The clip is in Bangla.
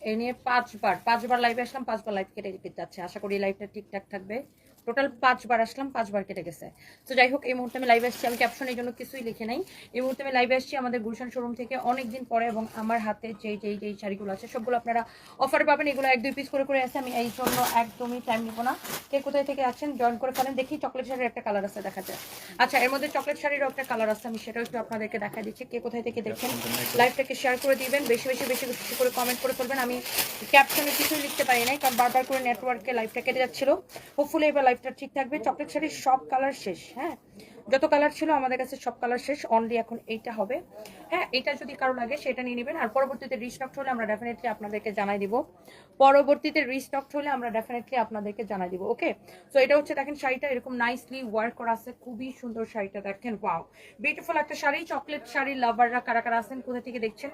এই নিয়ে 5বার লাইভে আসলাম, 5বার লাইভ কেটে কেটে যাচ্ছে। আশা করি লাইভটা ঠিকঠাক থাকবে। টোটাল 5বার আসলাম, 5বার কেটে গেছে। তো যাই হোক, এই মুহূর্তে আমি লাইভে আসছি, আমি ক্যাপশন এই জন্য কিছুই লিখে নাই। এই মুহূর্তে আমি লাইভে আসছি আমাদের গুলশান শোরুম থেকে অনেকদিন পরে, এবং আমার হাতে যেই শাড়িগুলো আছে সবগুলো আপনারা অফারে পাবেন। এগুলো 1-2 পিস করে আছে, আমি এই জন্য একদমই টাইম নিব না। কে কোথায় থেকে আছেন জয়েন করে ফেলেন। দেখি চকলেট শাড়ির একটা কালার আছে, দেখা যায়। আচ্ছা, এর মধ্যে চকলেট শাড়িরও একটা কালার আছে, আমি সেটাও একটু আপনাদেরকে দেখা দিচ্ছি। কে কোথায় থেকে দেখছেন লাইভটাকে শেয়ার করে দিবেন, বেশি করে কমেন্ট করে ফেলবেন। আমি ক্যাপশনে কিছুই লিখতে পারি নাই, কারণ বারবার করে নেটওয়ার্কে লাইভটা কেটে যাচ্ছিল। হোপফুলি এবার লাইভটা ঠিক থাকবে। চকলেট শাড়ির সব কালার শেষ, হ্যাঁ, যত কালার ছিল আমাদের কাছে সব কালার শেষ, অনলি এখন এইটা হবে। হ্যাঁ, এটা যদি কারো লাগে সেটা নিয়ে নেবেন, আর পরবর্তীতে রিস্টক হলে আমরা ডেফিনেটলি আপনাদেরকে জানাই দিব। ওকে। তো এটা হচ্ছে দেখেন শাড়িটা এরকম নাইসলি ওয়ার্ক করা আছে, খুবই সুন্দর শাড়িটা দেখেন। ওয়াও, বিউটিফুল একটা শাড়ি। চকলেট শাড়ি লাভাররা কারা কারা আছেন, কোথা থেকে দেখছেন